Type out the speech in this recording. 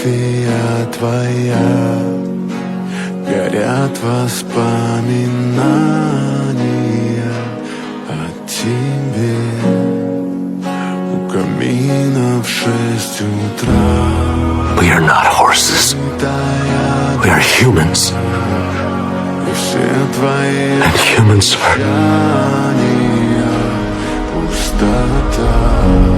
фотография твоя, горят воспоминания о тебе. У камина в 6 утра. We are not horses. We are humans. И все твои And humans are пустота.